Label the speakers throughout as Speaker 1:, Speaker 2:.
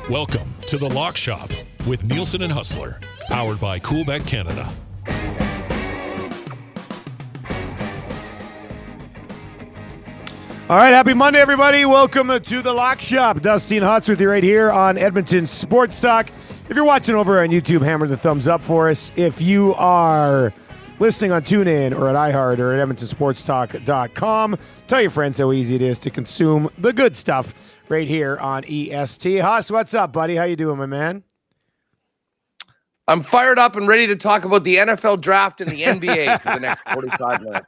Speaker 1: Welcome to The Lock Shop with Nielsen and Hustler, powered by Coolbet Canada.
Speaker 2: All right, happy Monday, everybody. Welcome to The Lock Shop. Dusty and Hutz with you right here on Edmonton Sports Talk. If you're watching over on YouTube, hammer the thumbs up for us. If you are listening on TuneIn or at iHeart or at EdmontonSportsTalk.com, tell your friends how easy it is to consume the good stuff right here on EST. Huss, what's up, buddy? How you doing, my man?
Speaker 3: I'm fired up and ready to talk about the NFL draft and the NBA for the next 45 minutes.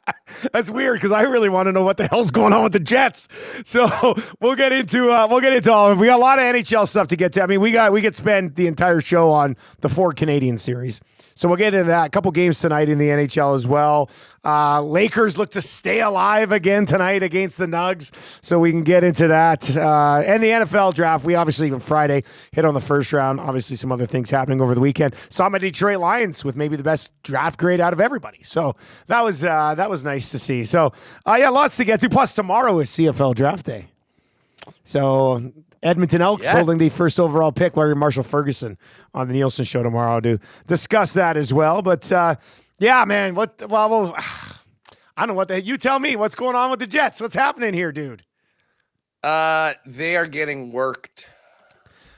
Speaker 2: That's weird because I really want to know what the hell's going on with the Jets. So we'll get into all of it. We got a lot of NHL stuff to get to. I mean, we could spend the entire show on the 4 Canadian series. So we'll get into that. A couple games tonight in the NHL as well. Lakers look to stay alive again tonight against the Nugs, so we can get into that. And the NFL draft, we obviously, even Friday, hit on the first round. Obviously, some other things happening over the weekend. Saw my Detroit Lions with maybe the best draft grade out of everybody. So that was nice to see. So, yeah, lots to get to. Plus, tomorrow is CFL draft day. So Edmonton Elks holding the first overall pick. Larry Marshall Ferguson on the Nielsen show tomorrow to discuss that as well. But yeah, man, I don't know what you tell me. What's going on with the Jets? What's happening here, dude?
Speaker 3: They are getting worked.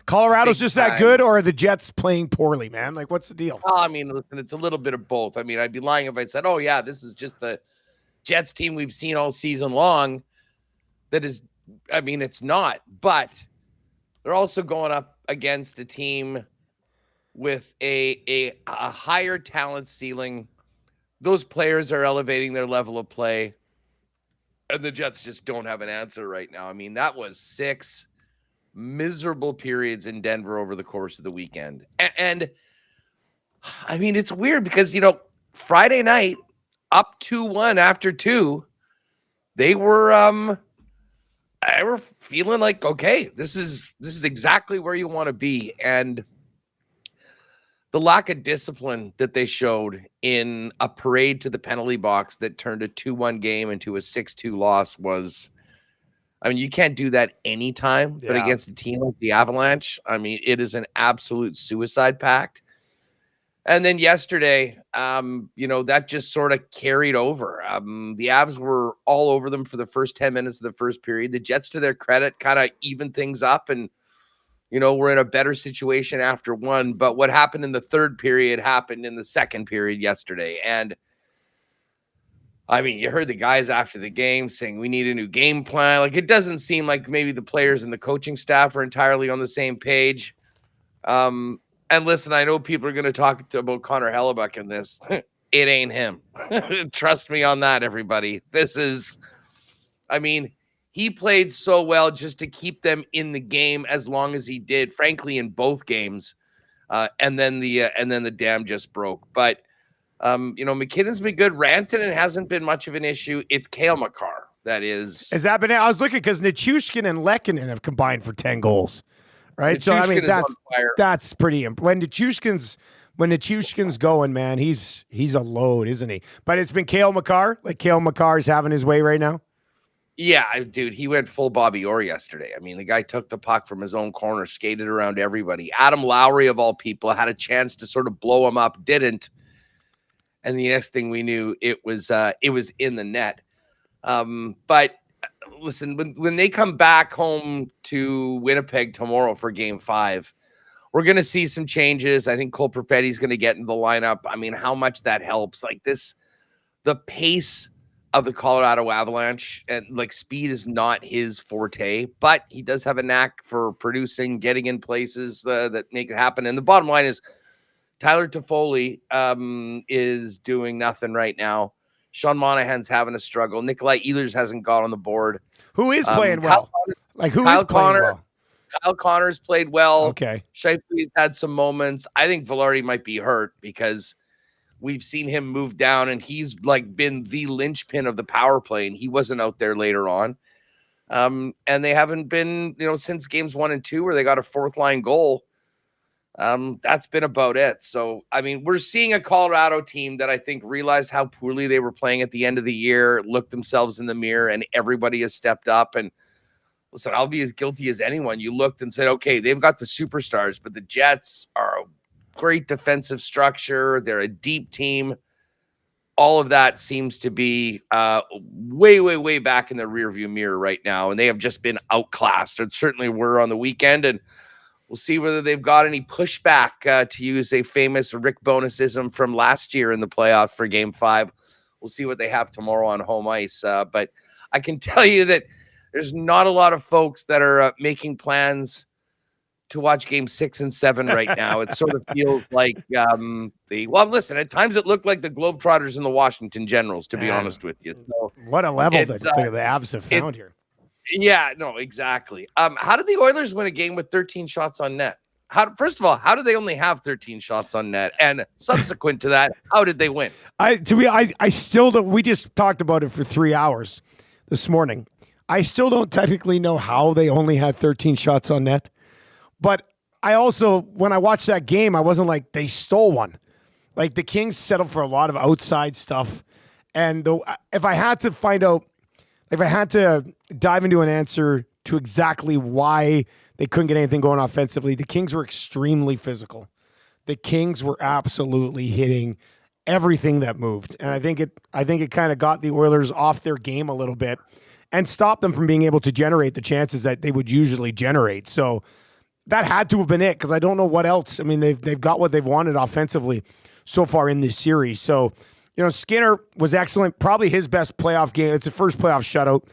Speaker 2: Colorado's just that good, or are the Jets playing poorly, man? Like, what's the deal?
Speaker 3: I mean, listen, it's a little bit of both. I mean, I'd be lying if I said, oh, yeah, this is just the Jets team we've seen all season long. That is, I mean, it's not. But they're also going up against a team with a higher talent ceiling. Those players are elevating their level of play. And the Jets just don't have an answer right now. I mean, that was 6 miserable periods in Denver over the course of the weekend. And I mean, it's weird because, Friday night, up 2-1 after 2, they were feeling like, okay, this is exactly where you want to be. And the lack of discipline that they showed in a parade to the penalty box that turned a 2-1 game into a 6-2 loss was, I mean, you can't do that anytime, but against a team like the Avalanche, I mean, it is an absolute suicide pact. And then yesterday, that just sort of carried over. The Avs were all over them for the first 10 minutes of the first period. The Jets, to their credit, kind of evened things up and, we're in a better situation after one. But what happened in the third period happened in the second period yesterday. And I mean, you heard the guys after the game saying we need a new game plan. Like, it doesn't seem like maybe the players and the coaching staff are entirely on the same page. And listen, I know people are going to talk about Connor Hellebuck in this. It ain't him. Trust me on that, everybody. He played so well just to keep them in the game as long as he did, frankly, in both games. And then the dam just broke. But McKinnon's been good. Rantanen hasn't been much of an issue. It's Cale Makar that is.
Speaker 2: Has that been? I was looking because Nichushkin and Lehkonen have combined for 10 goals, right? Nichushkin, so I mean that's pretty. When Nichushkin's going, man, he's a load, isn't he? But it's been Cale Makar. Like, Cale Makar's having his way right now.
Speaker 3: Yeah, dude, he went full Bobby Orr yesterday. I mean, the guy took the puck from his own corner, skated around everybody. Adam Lowry, of all people, had a chance to sort of blow him up, didn't. And the next thing we knew, it was in the net. But listen, when they come back home to Winnipeg tomorrow for Game 5, we're going to see some changes. I think Cole Perfetti's going to get in the lineup. I mean, how much that helps. Like, the pace of the Colorado Avalanche and like speed is not his forte, but he does have a knack for producing, getting in places that make it happen. And the bottom line is Tyler Toffoli is doing nothing right now. Sean Monahan's having a struggle. Nikolai Ehlers hasn't got on the board.
Speaker 2: Who is playing well? Who is playing well?
Speaker 3: Kyle Connors played well.
Speaker 2: Okay.
Speaker 3: Scheifele's had some moments. I think Velarde might be hurt because we've seen him move down, and he's like been the linchpin of the power play, and he wasn't out there later on. And they haven't been, since games 1 and 2 where they got a fourth line goal. That's been about it. So, I mean, we're seeing a Colorado team that I think realized how poorly they were playing at the end of the year, looked themselves in the mirror, and everybody has stepped up. And listen, I'll be as guilty as anyone. You looked and said, okay, they've got the superstars, but the Jets are a great defensive structure. They're a deep team. All of that seems to be way, way, way back in the rearview mirror right now. And they have just been outclassed. It certainly were on the weekend. And we'll see whether they've got any pushback, to use a famous Rick Bonusism from last year in the playoffs for Game 5. We'll see what they have tomorrow on home ice. But I can tell you that there's not a lot of folks that are making plans to watch Game 6 and 7 right now. It sort of feels like listen, at times it looked like the Globetrotters and the Washington Generals, to be honest with you. So
Speaker 2: what a level that the Avs have found here.
Speaker 3: Yeah, no, exactly. How did the Oilers win a game with 13 shots on net? First of all, how did they only have 13 shots on net? And subsequent to that, how did they win?
Speaker 2: I still don't. We just talked about it for 3 hours this morning. I still don't technically know how they only had 13 shots on net. But I also, when I watched that game, I wasn't like they stole one. Like the Kings settled for a lot of outside stuff. And if I had to dive into an answer to exactly why they couldn't get anything going offensively, the Kings were extremely physical. The Kings were absolutely hitting everything that moved. And I think it kind of got the Oilers off their game a little bit and stopped them from being able to generate the chances that they would usually generate. So that had to have been it, because I don't know what else. I mean, they've got what they've wanted offensively so far in this series. So, Skinner was excellent. Probably his best playoff game. It's the first playoff shutout.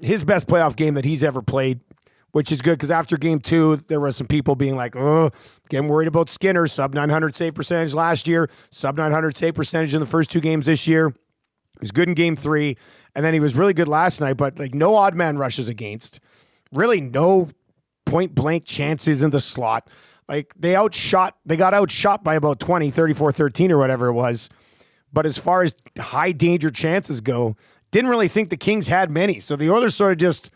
Speaker 2: His best playoff game that he's ever played, which is good, because after Game 2, there were some people being like, oh, getting worried about Skinner. Sub-900 save percentage last year. Sub-900 save percentage in the first 2 games this year. He was good in Game 3, and then he was really good last night, but no odd man rushes against. Really no point-blank chances in the slot. Like, they got outshot by about 20, 34-13 or whatever it was. But as far as high-danger chances go, didn't really think the Kings had many. So the Oilers sort of just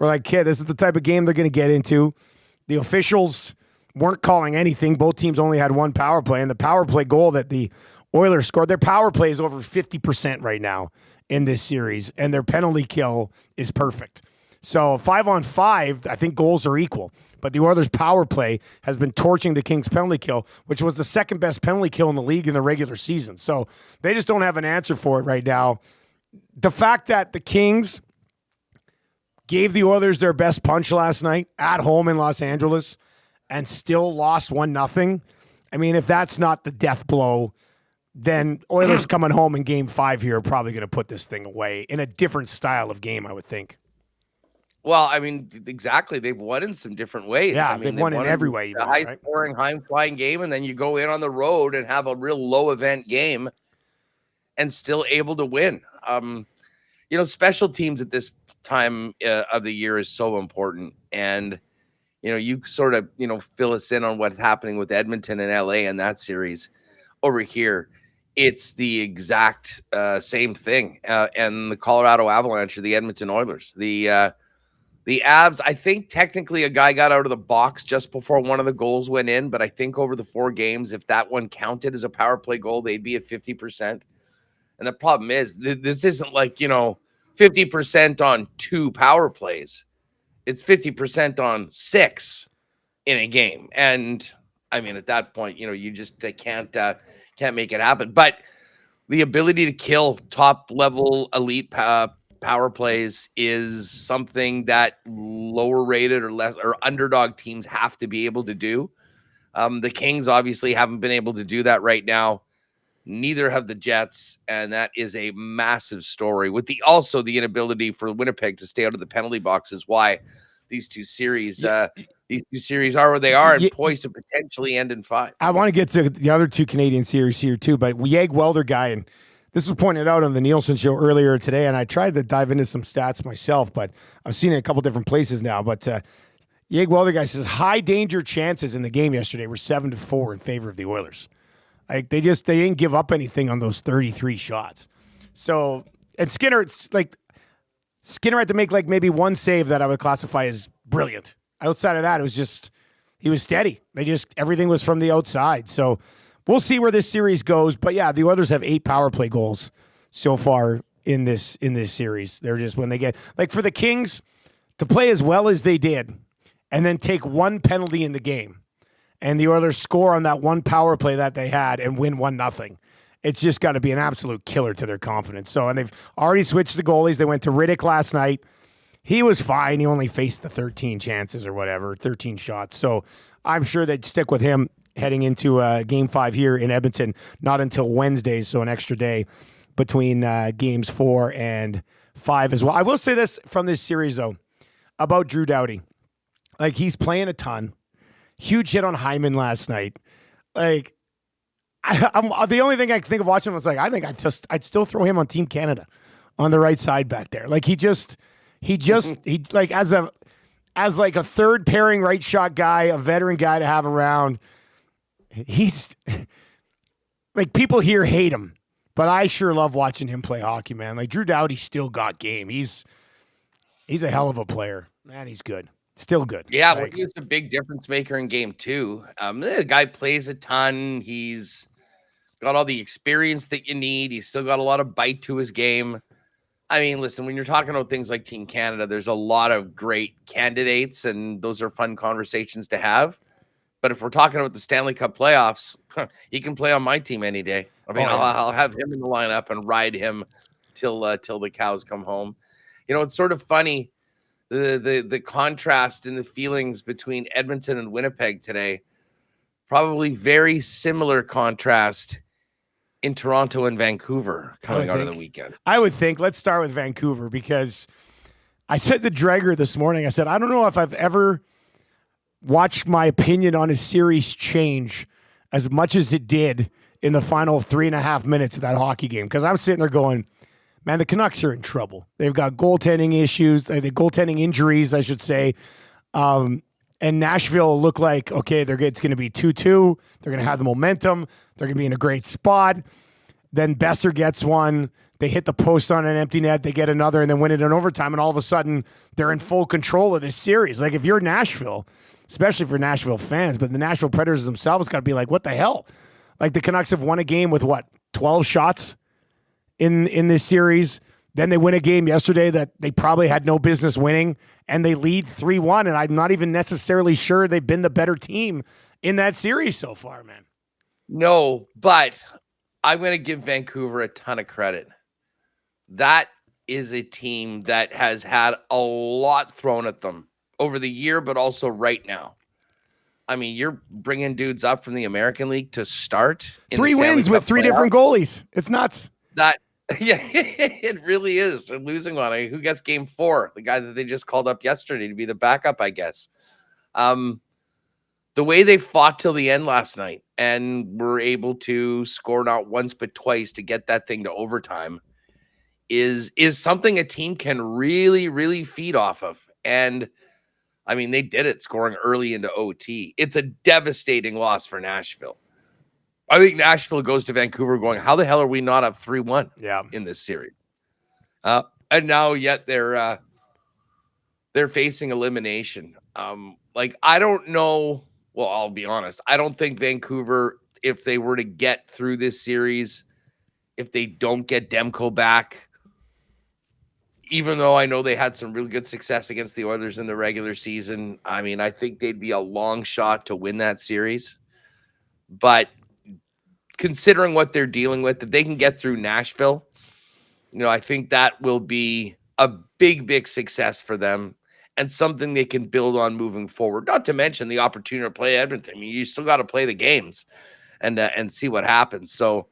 Speaker 2: were like, okay, this is the type of game they're going to get into. The officials weren't calling anything. Both teams only had one power play, and the power play goal that the Oilers scored, their power play is over 50% right now in this series, and their penalty kill is perfect. So 5-on-5, I think goals are equal. But the Oilers' power play has been torching the Kings' penalty kill, which was the second best penalty kill in the league in the regular season. So they just don't have an answer for it right now. The fact that the Kings gave the Oilers their best punch last night at home in Los Angeles and still lost 1-0, I mean, if that's not the death blow, then Oilers coming home in Game 5 here are probably going to put this thing away in a different style of game, I would think.
Speaker 3: Well, I mean, exactly. They've won in some different ways.
Speaker 2: Yeah,
Speaker 3: I mean,
Speaker 2: they've won in every way.
Speaker 3: A high-scoring, high-flying game, and then you go in on the road and have a real low-event game and still able to win. Special teams at this time of the year is so important. And, you sort of, fill us in on what's happening with Edmonton and LA in that series. Over here, it's the exact same thing. And the Colorado Avalanche or the Edmonton Oilers. The Avs, I think technically a guy got out of the box just before one of the goals went in, but I think over the 4 games, if that one counted as a power play goal, they'd be at 50%. And the problem is, this isn't like, 50% on 2 power plays. It's 50% on 6 in a game. And I mean, at that point, you just can't make it happen. But the ability to kill top level elite power plays is something that lower rated or underdog teams have to be able to do. The Kings obviously haven't been able to do that right now. Neither have the Jets, and that is a massive story. With the inability for Winnipeg to stay out of the penalty box is why these two series are where they are and poised to potentially end in 5.
Speaker 2: I want to get to the other 2 Canadian series here too, but Yeg Welder guy, and this was pointed out on the Nielsen show earlier today, and I tried to dive into some stats myself, but I've seen it a couple different places now. But Yeg Welder guy says high danger chances in the game yesterday were 7-4 in favor of the Oilers. Like they didn't give up anything on those 33 shots. So, and Skinner had to make like maybe one save that I would classify as brilliant. Outside of that, it was just he was steady. Everything was from the outside. So we'll see where this series goes. But yeah, the Oilers have 8 power play goals so far in this series. They're just when they get like for the Kings to play as well as they did and then take one penalty in the game and the Oilers score on that one power play that they had and win 1-0. It's just got to be an absolute killer to their confidence. So, and they've already switched the goalies. They went to Riddick last night. He was fine. He only faced the 13 chances or whatever, 13 shots. So I'm sure they'd stick with him heading into Game 5 here in Edmonton, not until Wednesday, so an extra day between Games 4 and 5 as well. I will say this from this series, though, about Drew Doughty. Like, he's playing a ton. Huge hit on Hyman last night. Like, I'm the only thing I can think of watching was like, I think I'd still throw him on Team Canada on the right side back there. Like, he like as like a third pairing right shot guy, a veteran guy to have around. He's like people here hate him, but I sure love watching him play hockey, man. Like Drew Doughty still got game. He's a hell of a player, man. He's good, still good.
Speaker 3: Yeah, well, he was a big difference maker in Game 2. The guy plays a ton. He's got all the experience that you need. He's still got a lot of bite to his game. I mean, listen, when you're talking about things like Team Canada, there's a lot of great candidates, and those are fun conversations to have. But if we're talking about the Stanley Cup playoffs, he can play on my team any day. I mean, I'll have him in the lineup and ride him till the cows come home. You know, it's sort of funny, the contrast in the feelings between Edmonton and Winnipeg today. Probably very similar contrast in Toronto and Vancouver coming out of the weekend.
Speaker 2: I would think. Let's start with Vancouver because I said to Dreger this morning, I said, I don't know if I've ever watched my opinion on a series change as much as it did in the final 3.5 minutes of that hockey game. Because I'm sitting there going, man, the Canucks are in trouble. They've got goaltending issues, the goaltending injuries, I should say. And Nashville look like, okay, it's going to be 2-2. They're going to have the momentum. They're going to be in a great spot. Then Besser gets one. They hit the post on an empty net. They get another and then win it in overtime. And all of a sudden, they're in full control of this series. Like, if you're Nashville, especially for Nashville fans, but the Nashville Predators themselves got to be like, what the hell? Like, the Canucks have won a game with, 12 shots in this series. Then they win a game yesterday that they probably had no business winning, and they lead 3-1, and I'm not even necessarily sure they've been the better team in that series so far, man.
Speaker 3: No, but I'm going to give Vancouver a ton of credit. That is a team that has had a lot thrown at them over the year, but also right now. I mean, you're bringing dudes up from the American League to start.
Speaker 2: 3 wins with 3 different goalies. It's nuts.
Speaker 3: Yeah, it really is. They're losing one. Who gets Game 4? The guy that they just called up yesterday to be the backup, I guess. The way they fought till the end last night and were able to score not once but twice to get that thing to overtime is something a team can really, really feed off of. And I mean, they did it scoring early into OT. It's a devastating loss for Nashville. I think Nashville goes to Vancouver going, how the hell are we not up 3-1 in this series? And now yet they're facing elimination. I don't know. Well, I'll be honest. I don't think Vancouver, if they were to get through this series, if they don't get Demko back, even though I know they had some really good success against the Oilers in the regular season, I mean, I think they'd be a long shot to win that series. But considering what they're dealing with, if they can get through Nashville, I think that will be a big, big success for them and something they can build on moving forward. Not to mention the opportunity to play Edmonton. I mean, you still got to play the games and see what happens. So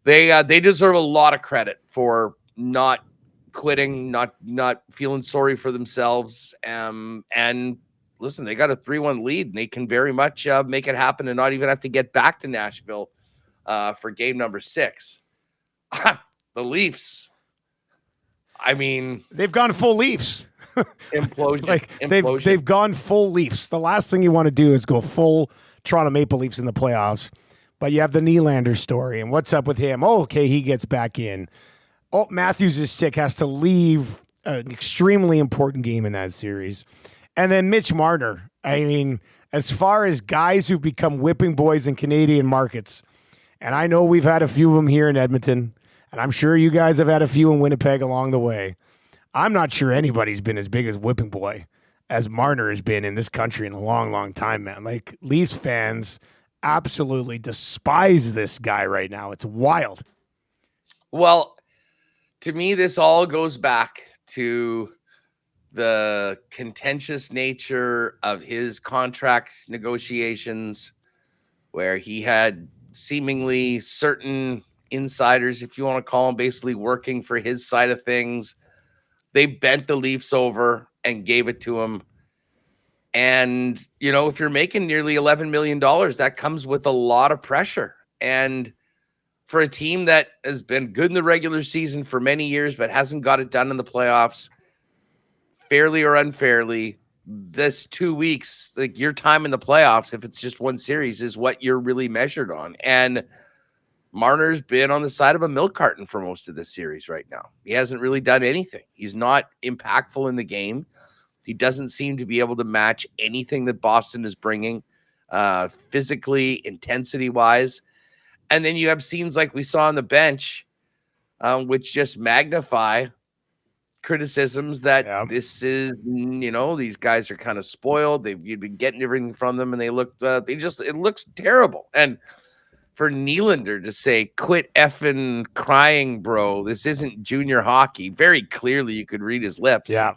Speaker 3: they deserve a lot of credit for not quitting, not feeling sorry for themselves. And listen, they got a 3-1 lead, and they can very much make it happen and not even have to get back to Nashville for game number 6. The Leafs. I mean,
Speaker 2: they've gone full Leafs.
Speaker 3: Implosion.
Speaker 2: Like
Speaker 3: Implosion.
Speaker 2: they've gone full Leafs. The last thing you want to do is go full Toronto Maple Leafs in the playoffs. But you have the Nylander story, and what's up with him? Oh, okay, he gets back in. Oh, Matthews is sick, has to leave an extremely important game in that series. And then Mitch Marner. I mean, as far as guys who've become whipping boys in Canadian markets, and I know we've had a few of them here in Edmonton, and I'm sure you guys have had a few in Winnipeg along the way. I'm not sure anybody's been as big as whipping boy as Marner has been in this country in a long, long time, man. Like, Leafs fans absolutely despise this guy right now. It's wild.
Speaker 3: Well, to me, this all goes back to the contentious nature of his contract negotiations, where he had seemingly certain insiders, if you want to call them, basically working for his side of things. They bent the Leafs over and gave it to him. And, you know, if you're making nearly $11 million, that comes with a lot of pressure. And for a team that has been good in the regular season for many years, but hasn't got it done in the playoffs, fairly or unfairly, this 2 weeks, like your time in the playoffs, if it's just one series, is what you're really measured on. And Marner's been on the side of a milk carton for most of this series right now. He hasn't really done anything. He's not impactful in the game. He doesn't seem to be able to match anything that Boston is bringing, physically, intensity-wise. And then you have scenes like we saw on the bench, which just magnify criticisms that this is, you know, these guys are kind of spoiled. You've been getting everything from them, and it looks terrible. And for Nylander to say, quit effing crying, bro, this isn't junior hockey. Very clearly you could read his lips.
Speaker 2: Yeah.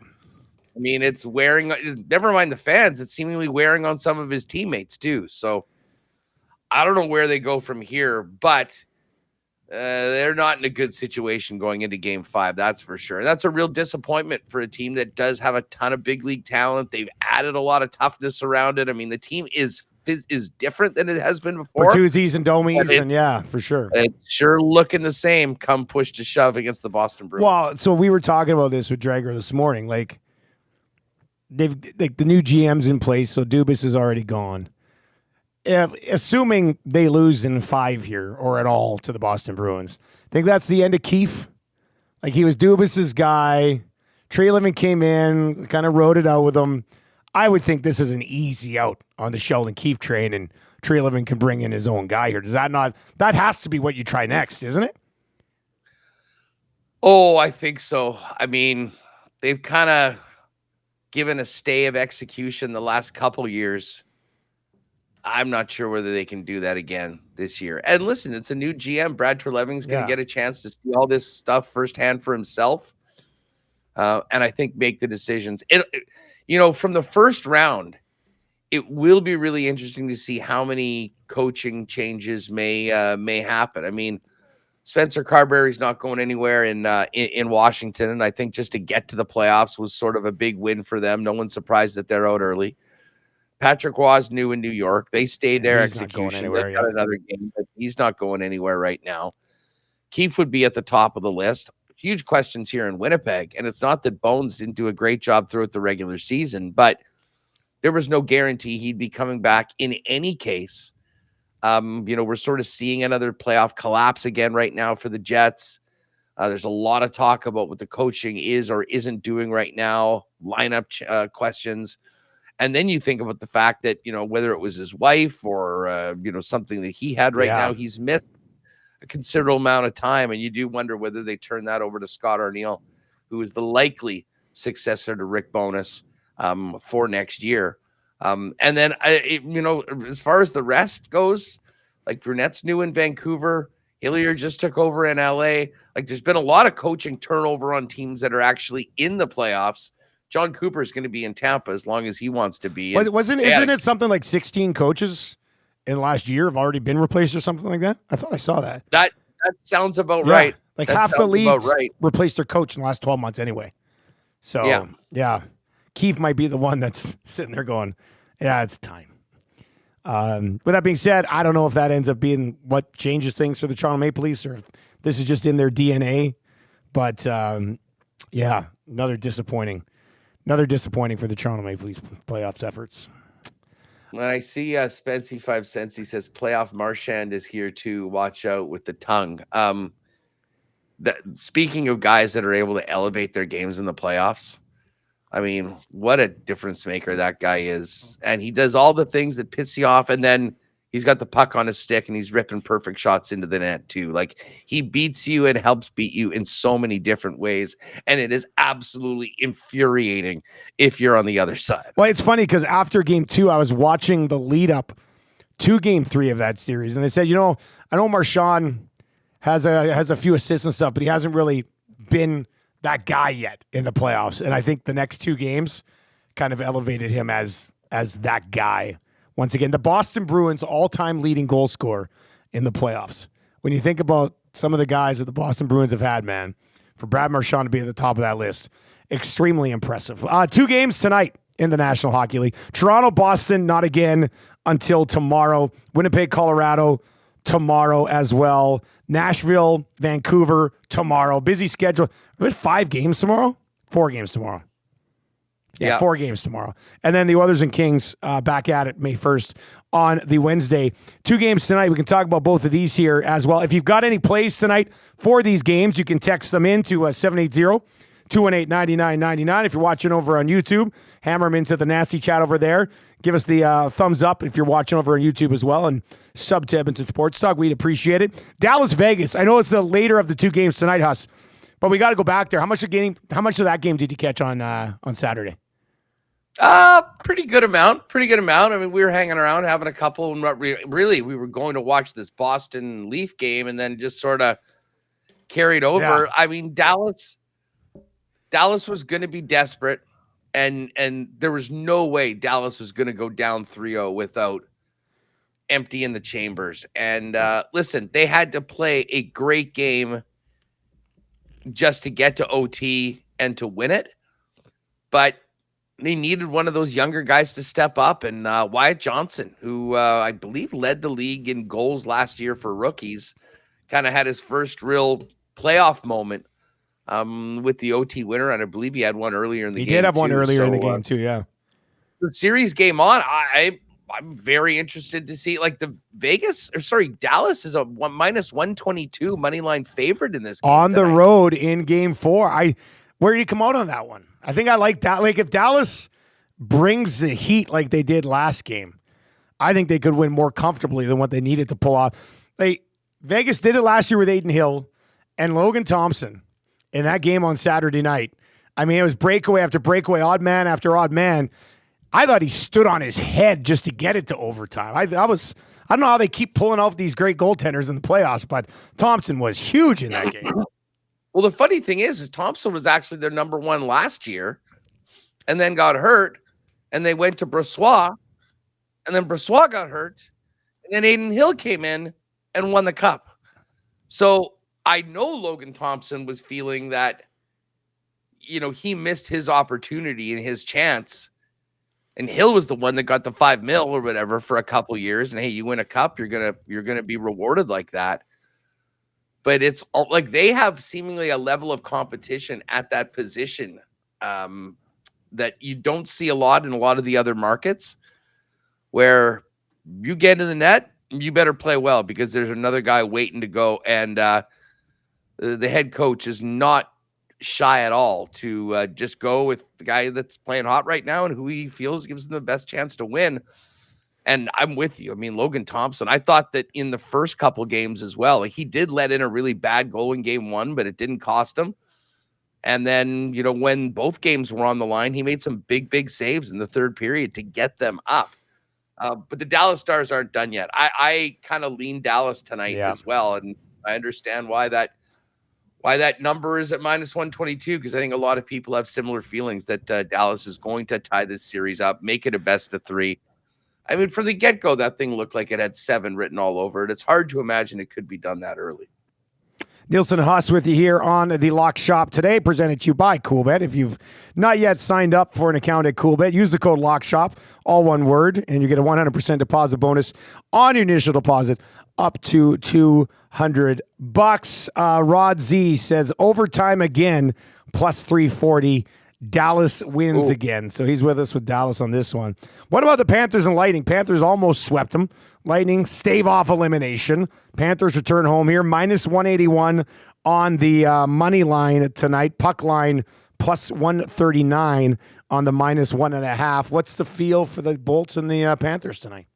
Speaker 3: I mean, it's wearing, never mind the fans, it's seemingly wearing on some of his teammates too. So I don't know where they go from here, but they're not in a good situation going into game 5. That's for sure. And that's a real disappointment for a team that does have a ton of big league talent. They've added a lot of toughness around it. I mean, the team is different than it has been before.
Speaker 2: Bertuzzi's and Domies, and yeah, for sure.
Speaker 3: It's sure looking the same come push to shove against the Boston Bruins.
Speaker 2: Well, so we were talking about this with Drager this morning. Like, they've like the new GM's in place, so Dubas is already gone. Assuming they lose in 5 here or at all to the Boston Bruins, think that's the end of Keefe. Like, he was Dubas's guy. Treliving came in, kind of rode it out with him. I would think this is an easy out on the Sheldon Keefe train, and Treliving can bring in his own guy here. Does that not? That has to be what you try next, isn't it?
Speaker 3: Oh, I think so. I mean, they've kind of given a stay of execution the last couple years. I'm not sure whether they can do that again this year. And listen, it's a new GM. Brad Treliving's going to get a chance to see all this stuff firsthand for himself. And I think make the decisions. You know, from the first round, it will be really interesting to see how many coaching changes may happen. I mean, Spencer Carberry's not going anywhere in Washington, and I think just to get to the playoffs was sort of a big win for them. No one's surprised that they're out early. Patrick Roy's new in New York. They stayed there.
Speaker 2: He's not going anywhere.
Speaker 3: They got another game, but he's not going anywhere right now. Keefe would be at the top of the list. Huge questions here in Winnipeg, and it's not that Bones didn't do a great job throughout the regular season, but there was no guarantee he'd be coming back in any case. You know, we're sort of seeing another playoff collapse again right now for the Jets. There's a lot of talk about what the coaching is or isn't doing right now, lineup questions. And then you think about the fact that, you know, whether it was his wife or, you know, something that he had right now, he's missed a considerable amount of time. And you do wonder whether they turn that over to Scott Arniel, who is the likely successor to Rick Bowness for next year. And then, you know, as far as the rest goes, like Brunette's new in Vancouver, Hillier just took over in LA. Like, there's been a lot of coaching turnover on teams that are actually in the playoffs. John Cooper is going to be in Tampa as long as he wants to be.
Speaker 2: Isn't it something like 16 coaches in the last year have already been replaced or something like that? I thought I saw that.
Speaker 3: That sounds about right.
Speaker 2: Like half the leagues replaced their coach in the last 12 months anyway. So, yeah. Keefe might be the one that's sitting there going, yeah, it's time. With that being said, I don't know if that ends up being what changes things for the Toronto Maple Leafs or if this is just in their DNA. But Yeah, another disappointing for the Toronto Maple Leafs playoffs efforts.
Speaker 3: When I see Spency 5 cents, he says playoff Marchand is here to watch out with the tongue. Speaking of guys that are able to elevate their games in the playoffs, I mean, what a difference maker that guy is. And he does all the things that piss you off, and then he's got the puck on his stick and he's ripping perfect shots into the net too. Like, he beats you and helps beat you in so many different ways. And it is absolutely infuriating if you're on the other side.
Speaker 2: Well, it's funny because after game 2, I was watching the lead up to game 3 of that series. And they said, I know Marchand has a few assists and stuff, but he hasn't really been that guy yet in the playoffs. And I think the next 2 games kind of elevated him as that guy. Once again, the Boston Bruins all-time leading goal scorer in the playoffs. When you think about some of the guys that the Boston Bruins have had, man, for Brad Marchand to be at the top of that list, extremely impressive. 2 games tonight in the National Hockey League. Toronto, Boston, not again until tomorrow. Winnipeg, Colorado, tomorrow as well. Nashville, Vancouver, tomorrow. Busy schedule. Are there 5 games tomorrow? 4 games tomorrow. Yeah, 4 games tomorrow. And then the Oilers and Kings back at it May 1st on the Wednesday. 2 games tonight. We can talk about both of these here as well. If you've got any plays tonight for these games, you can text them in to 780-218-9999. If you're watching over on YouTube, hammer them into the nasty chat over there. Give us the thumbs up if you're watching over on YouTube as well, and sub to Edmonton Sports Talk. We'd appreciate it. Dallas, Vegas. I know it's the later of the 2 games tonight, Huss, but we got to go back there. How much of that game did you catch on Saturday?
Speaker 3: Pretty good amount. I mean, we were hanging around having a couple, and really we were going to watch this Boston Leaf game and then just sort of carried over. Yeah. I mean, Dallas was going to be desperate, and there was no way Dallas was going to go down 3-0 without emptying the chambers. And listen, they had to play a great game just to get to OT and to win it, but they needed one of those younger guys to step up, and Wyatt Johnson, who I believe led the league in goals last year for rookies, kind of had his first real playoff moment with the OT winner, and I believe he had one earlier in the game.
Speaker 2: He did have one earlier in the game too, yeah.
Speaker 3: The series game on, I'm very interested to see. Like, Dallas is a minus 122 money line favorite in this game
Speaker 2: on the road in game 4. Where do you come out on that one? I think I like that. Like, if Dallas brings the heat like they did last game, I think they could win more comfortably than what they needed to pull off. Vegas did it last year with Aiden Hill and Logan Thompson in that game on Saturday night. I mean, it was breakaway after breakaway, odd man after odd man. I thought he stood on his head just to get it to overtime. I don't know how they keep pulling off these great goaltenders in the playoffs, but Thompson was huge in that game.
Speaker 3: Well, the funny thing is Thompson was actually their number 1 last year and then got hurt, and they went to Brossoit, and then Brossoit got hurt, and then Aiden Hill came in and won the cup. So I know Logan Thompson was feeling that, he missed his opportunity and his chance, and Hill was the one that got the $5 million or whatever for a couple years. And hey, you win a cup, you're gonna be rewarded like that. But it's like they have seemingly a level of competition at that position that you don't see a lot in a lot of the other markets, where you get in the net, you better play well because there's another guy waiting to go. And the head coach is not shy at all to just go with the guy that's playing hot right now and who he feels gives them the best chance to win. And I'm with you. I mean, Logan Thompson, I thought that in the first couple games as well, he did let in a really bad goal in game 1, but it didn't cost him. And then, when both games were on the line, he made some big saves in the third period to get them up. But the Dallas Stars aren't done yet. I kind of lean Dallas tonight as well. And I understand why that number is at minus 122, because I think a lot of people have similar feelings that Dallas is going to tie this series up, make it a best of 3. I mean, for the get-go, that thing looked like it had 7 written all over it. It's hard to imagine it could be done that early.
Speaker 2: Nielson and Hustler with you here on the Lock Shop today, presented to you by Coolbet. If you've not yet signed up for an account at Coolbet, use the code LOCKSHOP, all one word, and you get a 100% deposit bonus on your initial deposit up to $200. Rod Z says, overtime again, plus 340. Dallas wins again. So he's with us with Dallas on this one. What about the Panthers and Lightning? Panthers almost swept them. Lightning stave off elimination. Panthers return home here. Minus 181 on the money line tonight. Puck line plus 139 on the minus 1.5. What's the feel for the Bolts and the Panthers tonight?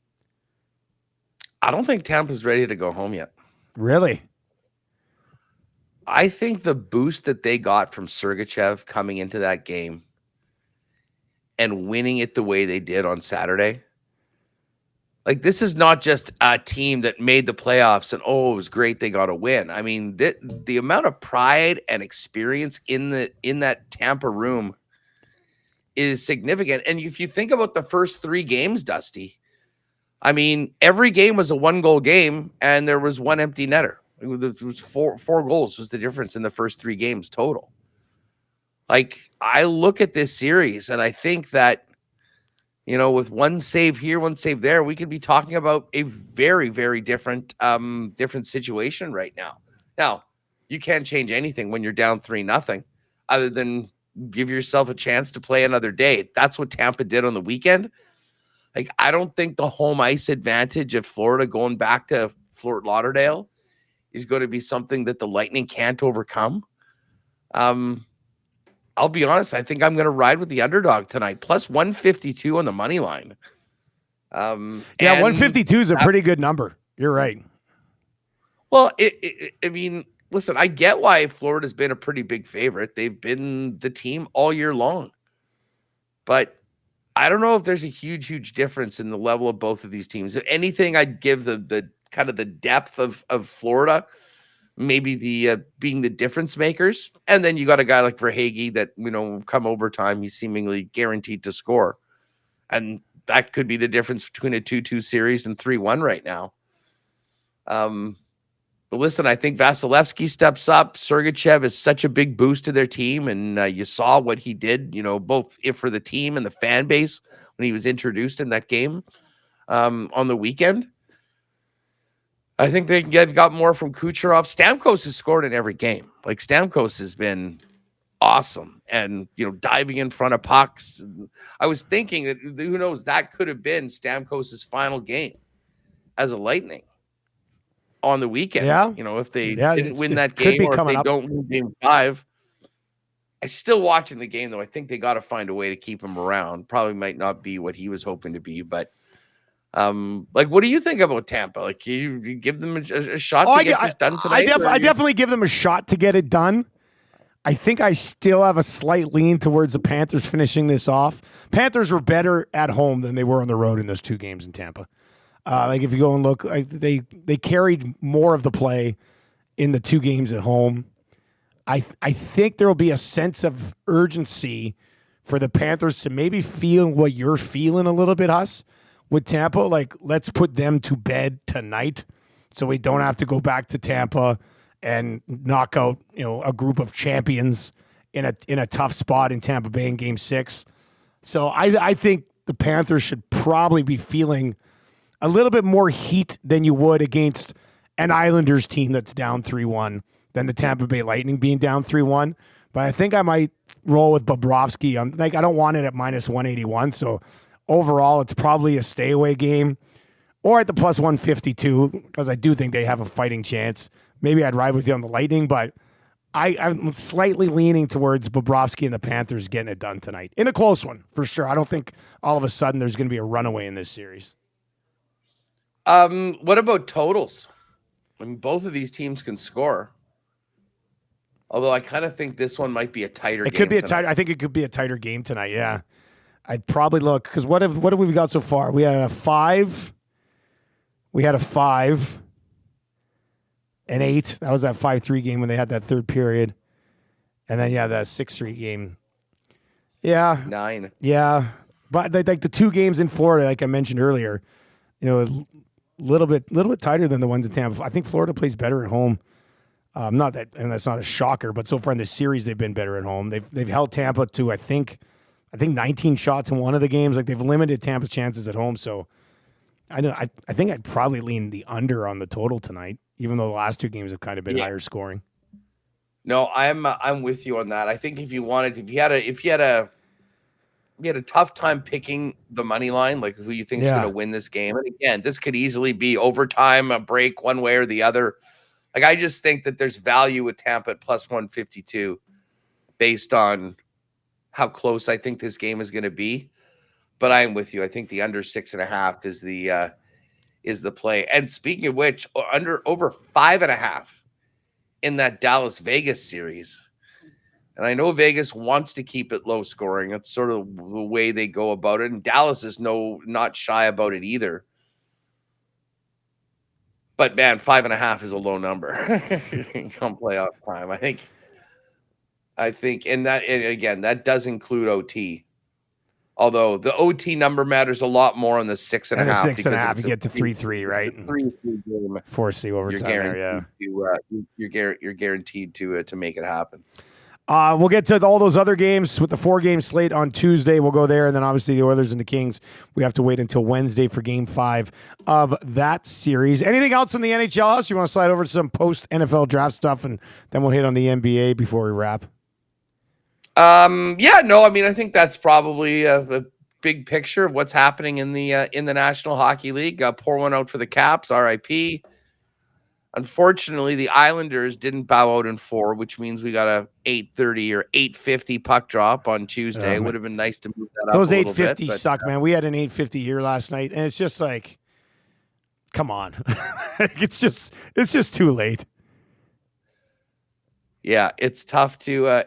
Speaker 3: I don't think Tampa's ready to go home yet.
Speaker 2: Really?
Speaker 3: I think the boost that they got from Sergachev coming into that game and winning it the way they did on Saturday, like, this is not just a team that made the playoffs and, it was great they got a win. I mean, the amount of pride and experience in that Tampa room is significant. And if you think about the first 3 games, Dusty, I mean, every game was a 1-goal game and there was one empty netter. It was four goals was the difference in the first 3 games total. Like, I look at this series and I think that, with one save here, one save there, we could be talking about a very, very different situation right now. Now, you can't change anything when you're down 3-0 other than give yourself a chance to play another day. That's what Tampa did on the weekend. Like, I don't think the home ice advantage of Florida going back to Fort Lauderdale is going to be something that the Lightning can't overcome. I'll be honest. I think I'm going to ride with the underdog tonight. Plus 152 on the money line.
Speaker 2: 152 is a pretty good number. You're right.
Speaker 3: Well, I mean, listen, I get why Florida's been a pretty big favorite. They've been the team all year long. But I don't know if there's a huge difference in the level of both of these teams. If anything, I'd give the kind of the depth of Florida, maybe the being the difference makers. And then you got a guy like Verhaeghe that, come overtime, he's seemingly guaranteed to score. And that could be the difference between a 2-2 series and 3-1 right now. But listen, I think Vasilevsky steps up. Sergachev is such a big boost to their team. And you saw what he did, both for the team and the fan base when he was introduced in that game on the weekend. I think they've got more from Kucherov. Stamkos has scored in every game. Like, Stamkos has been awesome and, diving in front of pucks. I was thinking that, who knows, that could have been Stamkos' final game as a Lightning on the weekend.
Speaker 2: Yeah.
Speaker 3: If they didn't win that game or if they don't win game 5. I'm still watching the game, though. I think they got to find a way to keep him around. Probably might not be what he was hoping to be, but what do you think about Tampa? Like, you give them a shot to get this done tonight?
Speaker 2: I definitely give them a shot to get it done. I think I still have a slight lean towards the Panthers finishing this off. Panthers were better at home than they were on the road in those 2 games in Tampa. If you go and look, they carried more of the play in the 2 games at home. I think there will be a sense of urgency for the Panthers to maybe feel what you're feeling a little bit, Huss. With Tampa, like, let's put them to bed tonight so we don't have to go back to Tampa and knock out, a group of champions in a tough spot in Tampa Bay in Game 6. So I think the Panthers should probably be feeling a little bit more heat than you would against an Islanders team that's down 3-1 than the Tampa Bay Lightning being down 3-1. But I think I might roll with Bobrovsky. I don't want it at minus 181, so overall, it's probably a stay-away game or at the plus 152 because I do think they have a fighting chance. Maybe I'd ride with you on the Lightning, but I'm slightly leaning towards Bobrovsky and the Panthers getting it done tonight. In a close one, for sure. I don't think all of a sudden there's going to be a runaway in this series.
Speaker 3: What about totals? I mean, both of these teams can score. Although I kind of think this one might be a tighter game.
Speaker 2: It could be tighter. I think it could be a tighter game tonight, yeah. I'd probably look because what have we got so far? We had a 5. We had a 5 and 8. That was that 5-3 game when they had that third period, and then that 6-3 game. Yeah,
Speaker 3: 9.
Speaker 2: Yeah, but like the 2 games in Florida, like I mentioned earlier, a little bit tighter than the ones in Tampa. I think Florida plays better at home. Not that, and that's not a shocker, but so far in this series they've been better at home. They've held Tampa to I think 19 shots in one of the games. Like, they've limited Tampa's chances at home. So I think I'd probably lean the under on the total tonight, even though the last 2 games have kind of been higher scoring.
Speaker 3: No, I'm with you on that. I think if you had a tough time picking the money line, like who you think is going to win this game. And again, this could easily be overtime, a break one way or the other. Like, I just think that there's value with Tampa at plus 152 based on how close I think this game is going to be. But I'm with you. I think the under 6.5 is the play. And speaking of which, over 5.5 in that Dallas Vegas series. And I know Vegas wants to keep it low scoring. That's sort of the way they go about it. And Dallas is not shy about it either. But man, 5.5 is a low number come playoff time. I think, and again, that does include OT. Although the OT number matters a lot more on the 6.5.
Speaker 2: And the 6.5, you get to 3-3, right?
Speaker 3: 3-3 game.
Speaker 2: Force the overtime.
Speaker 3: You're guaranteed to make it happen.
Speaker 2: We'll get to all those other games with the 4-game slate on Tuesday. We'll go there, and then obviously the Oilers and the Kings. We have to wait until Wednesday for Game 5 of that series. Anything else in the NHL house? You want to slide over to some post-NFL draft stuff, and then we'll hit on the NBA before we wrap?
Speaker 3: I think that's probably a big picture of what's happening in the National Hockey League. Pour one out for the Caps, RIP. Unfortunately, the Islanders didn't bow out in 4, which means we got a 8:30 or 8:50 puck drop on Tuesday. It would have been nice to move that up.
Speaker 2: Those 8:50 suck, man. We had an 8:50 here last night, and it's just like, come on, it's just too late.
Speaker 3: Yeah, it's tough to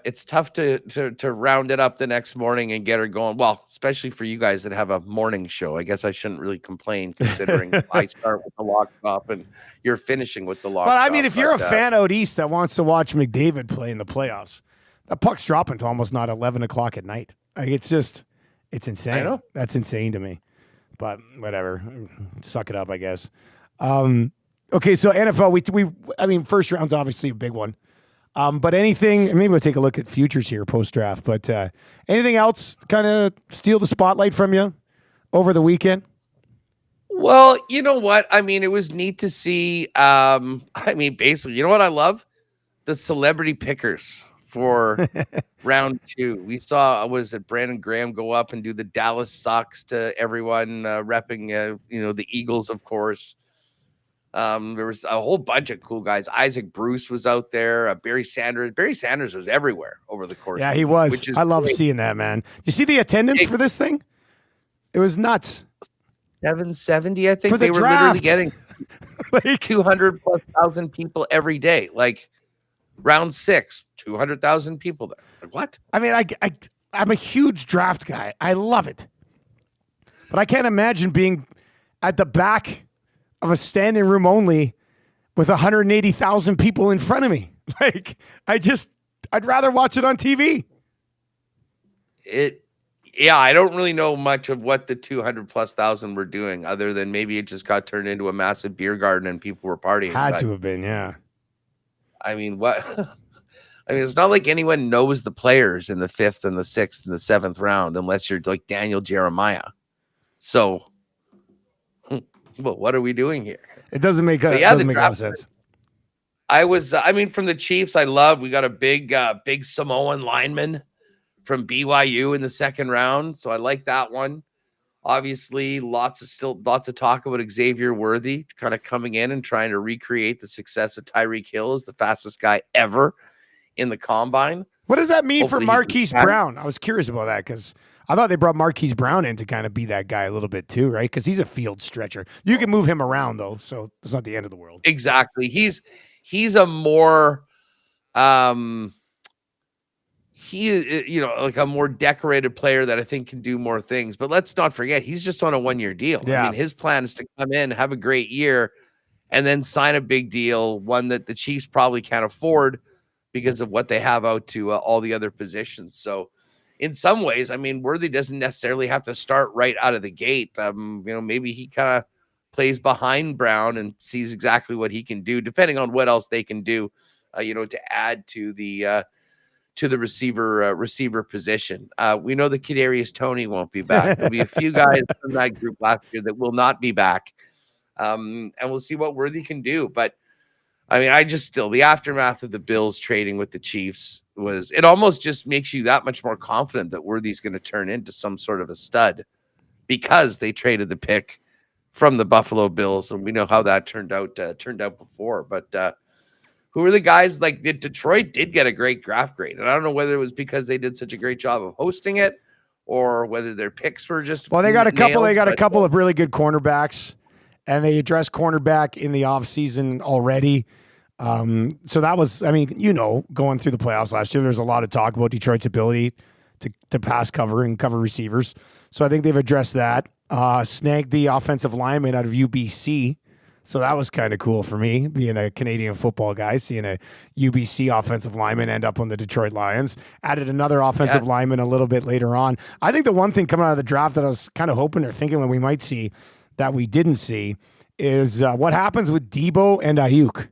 Speaker 3: round it up the next morning and get her going. Well, especially for you guys that have a morning show. I guess I shouldn't really complain considering I start with the lock up and you're finishing with the lock.
Speaker 2: But I mean, if you're a fan out east that wants to watch McDavid play in the playoffs, that puck's dropping to almost not 11 o'clock at night. Like, it's insane.
Speaker 3: I know.
Speaker 2: That's insane to me. But whatever, suck it up, I guess. Okay, so NFL, first round's obviously a big one. But anything, maybe we'll take a look at futures here post-draft, but anything else kind of steal the spotlight from you over the weekend?
Speaker 3: Well, you know what? I mean, it was neat to see. Basically, you know what I love? The celebrity pickers for round 2. We saw, Brandon Graham go up and do the Dallas sucks to everyone, repping, the Eagles, of course. There was a whole bunch of cool guys. Isaac Bruce was out there. Barry Sanders was everywhere over the course.
Speaker 2: Yeah, he was. I love seeing that, man. You see the attendance for this thing? It was nuts.
Speaker 3: 770, I think.
Speaker 2: For the
Speaker 3: they were
Speaker 2: draft.
Speaker 3: literally getting like 200,000+ people every day. Like round 6, 200,000 people there. Like, what?
Speaker 2: I mean, I'm a huge draft guy. I love it. But I can't imagine being at the back of a standing room only with 180,000 people in front of me. Like, I'd rather watch it on TV.
Speaker 3: I don't really know much of what the 200,000+ were doing other than maybe it just got turned into a massive beer garden and people were partying.
Speaker 2: Had to have been, yeah.
Speaker 3: I mean, it's not like anyone knows the players in the 5th and the 6th and the 7th round unless you're like Daniel Jeremiah. So, well, what are we doing here?
Speaker 2: It doesn't make a lot of sense.
Speaker 3: From the Chiefs, we got a big Samoan lineman from BYU in the 2nd round. So I like that one. Obviously, lots of talk about Xavier Worthy kind of coming in and trying to recreate the success of Tyreek Hill as the fastest guy ever in the combine.
Speaker 2: What does that mean for Marquise Brown? I was curious about that because I thought they brought Marquise Brown in to kind of be that guy a little bit too, right? Because he's a field stretcher. You can move him around though, so it's not the end of the world.
Speaker 3: Exactly. He's a more like a more decorated player that I think can do more things. But let's not forget, he's just on a 1-year deal.
Speaker 2: Yeah.
Speaker 3: I mean, his plan is to come in, have a great year, and then sign a big deal, one that the Chiefs probably can't afford because of what they have out to all the other positions. So in some ways, I mean, Worthy doesn't necessarily have to start right out of the gate. Maybe he kind of plays behind Brown and sees exactly what he can do, depending on what else they can do, to add to the receiver position. We know that Kadarius Toney won't be back. There'll be a few guys from that group last year that will not be back. And we'll see what Worthy can do. But I mean, the aftermath of the Bills trading with the Chiefs it almost just makes you that much more confident that Worthy's going to turn into some sort of a stud because they traded the pick from the Buffalo Bills. And we know how that turned out before. But who are the guys like Detroit did get a great draft grade. And I don't know whether it was because they did such a great job of hosting it or whether their picks were just,
Speaker 2: well, they got a couple of really good cornerbacks, and they addressed cornerback in the offseason already. So that was, I mean, going through the playoffs last year, there's a lot of talk about Detroit's ability to pass cover and cover receivers. So I think they've addressed that. Snagged the offensive lineman out of UBC. So that was kind of cool for me, being a Canadian football guy, seeing a UBC offensive lineman end up on the Detroit Lions. Added another offensive lineman a little bit later on. I think the one thing coming out of the draft that I was kind of hoping or thinking that we might see that we didn't see is what happens with Debo and Ayuk.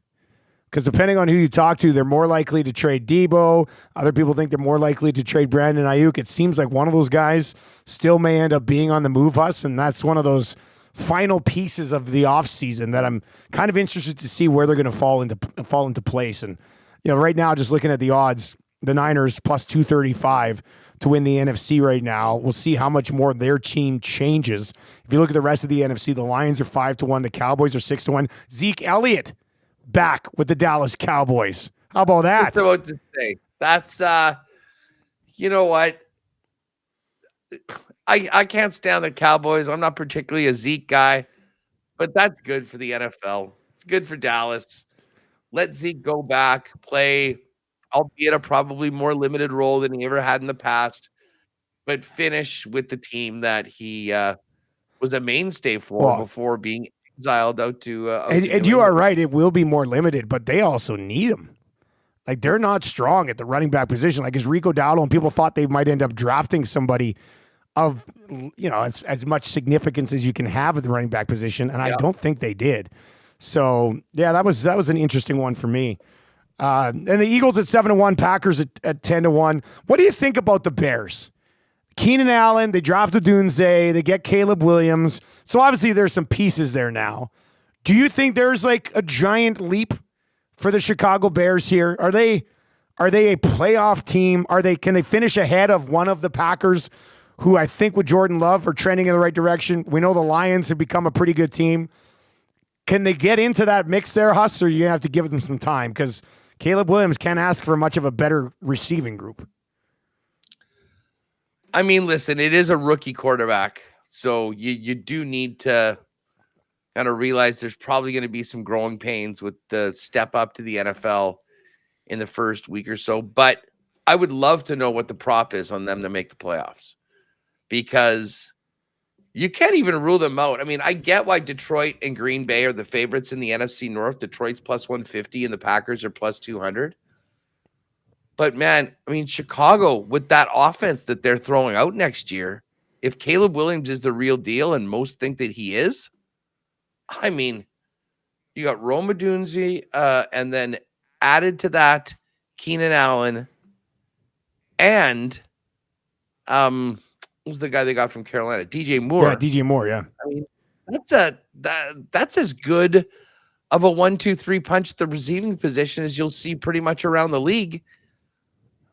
Speaker 2: Because depending on who you talk to, they're more likely to trade Debo. Other people think they're more likely to trade Brandon Ayuk. It seems like one of those guys still may end up being on the move us, and that's one of those final pieces of the offseason that I'm kind of interested to see where they're going to fall into place. And right now, just looking at the odds, the Niners plus 235 to win the NFC right now. We'll see how much more their team changes. If you look at the rest of the NFC, the Lions are 5-1, the Cowboys are 6-1. Zeke Elliott back with the Dallas Cowboys. How about that?
Speaker 3: Just about to say. That's you know what? I can't stand the Cowboys. I'm not particularly a Zeke guy, but that's good for the NFL. It's good for Dallas. Let Zeke go back, play, albeit a probably more limited role than he ever had in the past, but finish with the team that he was a mainstay for before being exiled out to
Speaker 2: and you are right, it will be more limited, but they also need him. Like, they're not strong at the running back position. Like, is Rico Dowdle, and people thought they might end up drafting somebody of as much significance as you can have at the running back position, and I don't think they did. So that was an interesting one for me. And the Eagles at 7-1, Packers at 10-1. What do you think about the Bears? Keenan Allen, they drafted Dunze, they get Caleb Williams. So obviously there's some pieces there now. Do you think there's like a giant leap for the Chicago Bears here? Are they a playoff team? Can they finish ahead of one of the Packers, who I think with Jordan Love are trending in the right direction? We know the Lions have become a pretty good team. Can they get into that mix there, Huss, or you're going to have to give them some time? Because Caleb Williams can't ask for much of a better receiving group.
Speaker 3: I mean, listen, it is a rookie quarterback, so you do need to kind of realize there's probably going to be some growing pains with the step up to the NFL in the first week or so. But I would love to know what the prop is on them to make the playoffs, because you can't even rule them out. I mean, I get why Detroit and Green Bay are the favorites in the NFC North. Detroit's plus 150 and the Packers are plus 200. But, man, I mean, Chicago, with that offense that they're throwing out next year, if Caleb Williams is the real deal, and most think that he is, I mean, you got Rome Odunze, and then added to that, Keenan Allen, and who's the guy they got from Carolina? DJ Moore.
Speaker 2: Yeah, DJ Moore, yeah.
Speaker 3: I mean, that's as good of a 1-2-3 punch at the receiving position as you'll see pretty much around the league.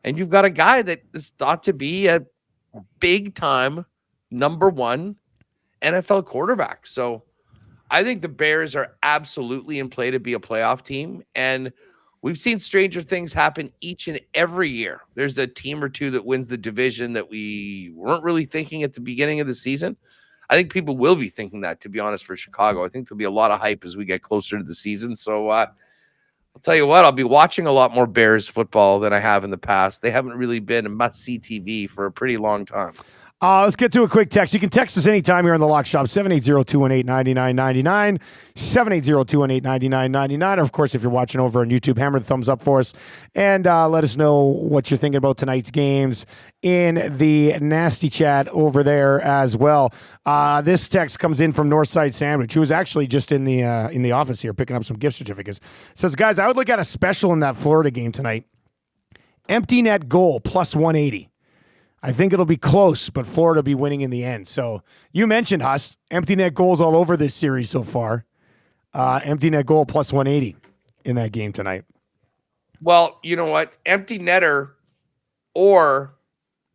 Speaker 3: And you've got a guy that is thought to be a big-time number one NFL quarterback. So I think the Bears are absolutely in play to be a playoff team. And we've seen stranger things happen each and every year. There's a team or two that wins the division that we weren't really thinking at the beginning of the season. I think people will be thinking that, to be honest, for Chicago. I think there'll be a lot of hype as we get closer to the season. So I'll tell you what, I'll be watching a lot more Bears football than I have in the past. They haven't really been a must-see TV for a pretty long time.
Speaker 2: Let's get to a quick text. You can text us anytime here on the Lock Shop, 780-218-9999, 780-218-9999. Of course, if you're watching over on YouTube, hammer the thumbs up for us and let us know what you're thinking about tonight's games in the nasty chat over there as well. This text comes in from Northside Sandwich, who was actually just in the office here picking up some gift certificates. Says, guys, I would look at a special in that Florida game tonight. Empty net goal plus 180. I think it'll be close, but Florida will be winning in the end. So you mentioned, Huss, empty net goals all over this series so far. Empty net goal plus 180 in that game tonight.
Speaker 3: Well, you know what? Empty netter, or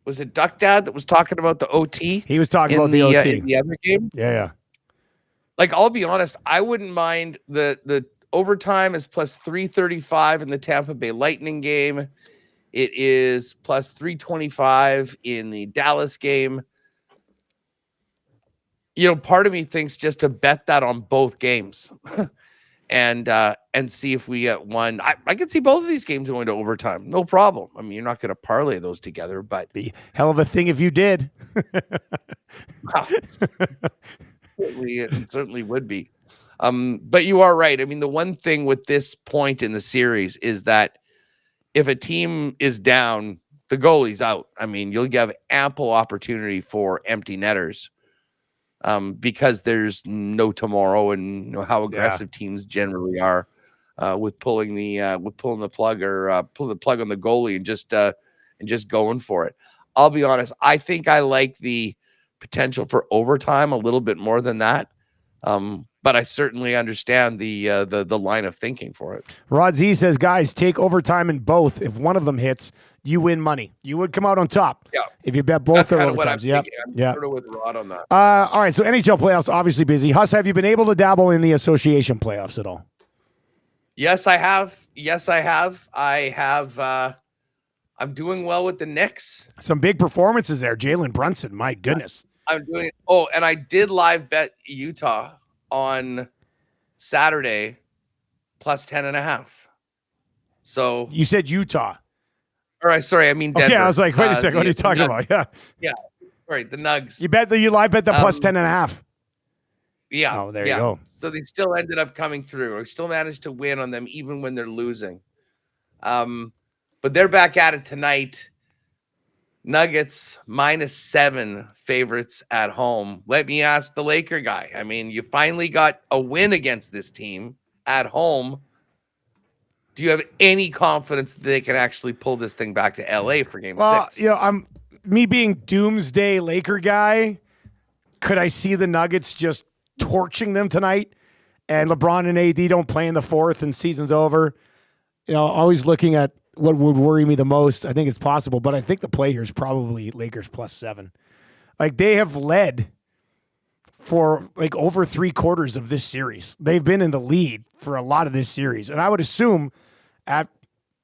Speaker 3: was it Duck Dad that was talking about the OT?
Speaker 2: He was talking about the OT.
Speaker 3: In the other game.
Speaker 2: Yeah.
Speaker 3: Like, I'll be honest, I wouldn't mind the overtime is plus 335 in the Tampa Bay Lightning game. It is plus 325 in the Dallas game. You know, part of me thinks just to bet that on both games and see if we get one. I could see both of these games going to overtime. No problem. I mean, you're not going to parlay those together, but
Speaker 2: be hell of a thing if you did.
Speaker 3: It certainly would be. But you are right. I mean, the one thing with this point in the series is that if a team is down, the goalie's out. I mean, you'll have ample opportunity for empty netters. Because there's no tomorrow, and you know how aggressive teams generally are with pulling the plug or pulling the plug on the goalie and just going for it. I'll be honest, I think I like the potential for overtime a little bit more than that. But I certainly understand the line of thinking for it.
Speaker 2: Rod Z says, guys, take overtime in both. If one of them hits, you win money. You would come out on top.
Speaker 3: Yeah.
Speaker 2: If you bet both their overtimes.
Speaker 3: I'm sort of with Rod on that.
Speaker 2: All right. So NHL playoffs, obviously busy. Huss, have you been able to dabble in the association playoffs at all?
Speaker 3: Yes, I have. I'm doing well with the Knicks.
Speaker 2: Some big performances there. Jalen Brunson, my goodness.
Speaker 3: I'm doing it. Oh, and I did live bet Utah on Saturday plus 10.5. So
Speaker 2: you said Utah.
Speaker 3: Sorry, I mean Denver.
Speaker 2: Okay, I was like, wait a second, what are you talking about?
Speaker 3: Yeah. Right, the Nugs.
Speaker 2: You live bet the plus 10.5.
Speaker 3: Yeah.
Speaker 2: Oh, there you go.
Speaker 3: So they still ended up coming through. I still managed to win on them even when they're losing. But they're back at it tonight. Nuggets -7 favorites at home. Let me ask the Laker guy. I mean, you finally got a win against this team at home. Do you have any confidence that they can actually pull this thing back to LA for game 6?
Speaker 2: You know, me being doomsday Laker guy, could I see the Nuggets just torching them tonight? And LeBron and AD don't play in the fourth and season's over. You know, always looking at what would worry me the most. I think it's possible, but I think the play here is probably Lakers +7. Like, they have led for like over 3/4 of this series. They've been in the lead for a lot of this series. And I would assume at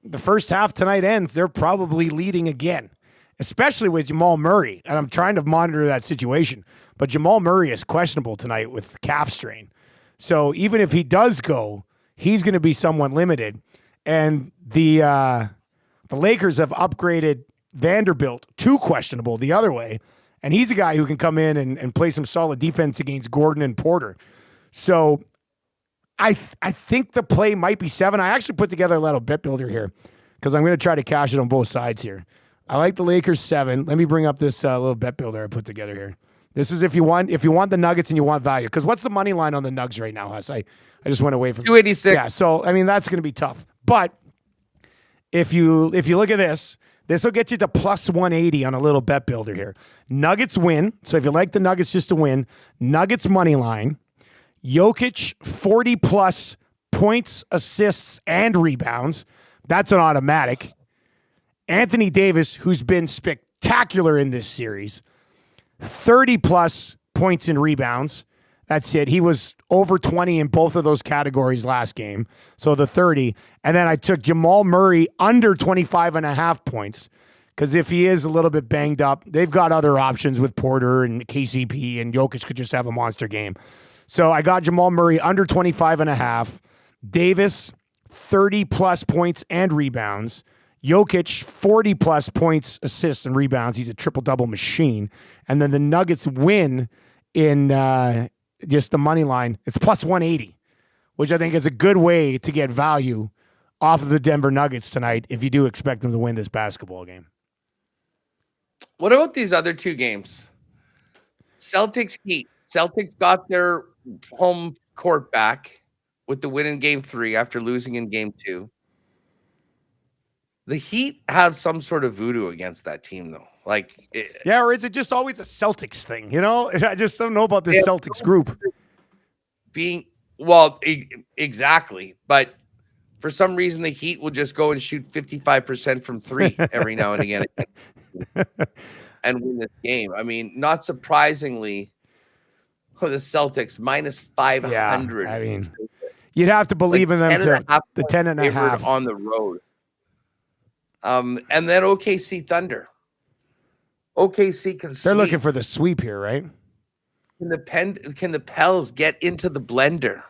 Speaker 2: the first half tonight ends, they're probably leading again, especially with Jamal Murray. And I'm trying to monitor that situation. But Jamal Murray is questionable tonight with calf strain. So even if he does go, he's going to be somewhat limited. And the Lakers have upgraded Vanderbilt to questionable the other way. And he's a guy who can come in and play some solid defense against Gordon and Porter. So I think the play might be 7. I actually put together a little bet builder here because I'm going to try to cash it on both sides here. I like the Lakers 7. Let me bring up this little bet builder I put together here. This is if you want the Nuggets and you want value. Because what's the money line on the Nugs right now, Huss? I just went away from
Speaker 3: 286.
Speaker 2: Yeah, so I mean that's going to be tough. But if you look at this will get you to plus 180 on a little bet builder here. Nuggets win. So if you like the Nuggets just to win, Nuggets money line. Jokic 40+ points, assists, and rebounds. That's an automatic. Anthony Davis, who's been spectacular in this series, 30+ points and rebounds. That's it. He was over 20 in both of those categories last game. So the 30. And then I took Jamal Murray under 25.5 points. Because if he is a little bit banged up, they've got other options with Porter and KCP, and Jokic could just have a monster game. So I got Jamal Murray under 25.5. Davis, 30+ points and rebounds. Jokic, 40+ points, assists, and rebounds. He's a triple-double machine. And then the Nuggets win in just the money line. It's plus 180, which I think is a good way to get value off of the Denver Nuggets tonight if you do expect them to win this basketball game.
Speaker 3: What about these other two games? Celtics Heat. Celtics got their home court back with the win in game 3 after losing in game 2. The Heat have some sort of voodoo against that team, though.
Speaker 2: Or is it just always a Celtics thing? You know, I just don't know about this Celtics group.
Speaker 3: Exactly. But For some reason, the Heat will just go and shoot 55% from three every now and again and win this game. I mean, not surprisingly, the Celtics minus 500.
Speaker 2: Yeah, I mean, you'd have to believe in them to the 10.5
Speaker 3: on the road. And then OKC Thunder. OKC can.
Speaker 2: They're looking for the sweep here, right?
Speaker 3: Can the Pels get into the blender,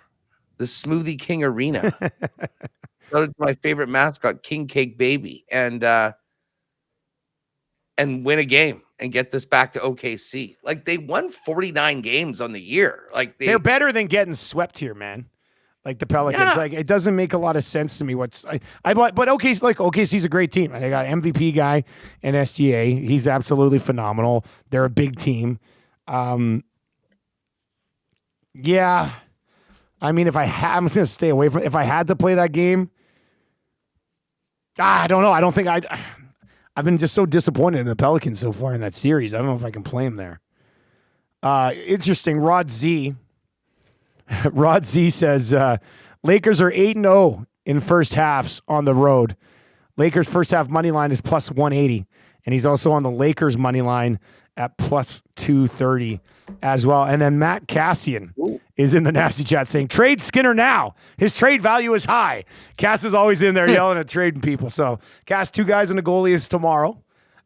Speaker 3: the Smoothie King Arena? That's my favorite mascot, King Cake Baby, and win a game and get this back to OKC. Like, they won 49 games on the year. Like,
Speaker 2: they're better than getting swept here, man. Like the Pelicans.
Speaker 3: Yeah.
Speaker 2: Like, it doesn't make a lot of sense to me. But OKC's a great team. They got an MVP guy in SGA. He's absolutely phenomenal. They're a big team. Yeah. I mean, I'm just going to stay away from it. If I had to play that game, I don't know. I don't think I've been just so disappointed in the Pelicans so far in that series. I don't know if I can play them there. Interesting. Rod Z says Lakers are 8-0 in first halves on the road. Lakers first half money line is plus 180, and he's also on the Lakers money line at plus 230 as well. And then Matt Cassian is in the nasty chat saying, trade Skinner now. His trade value is high. Cass is always in there yelling at trading people. So Cass, 2 guys and a goalie is tomorrow.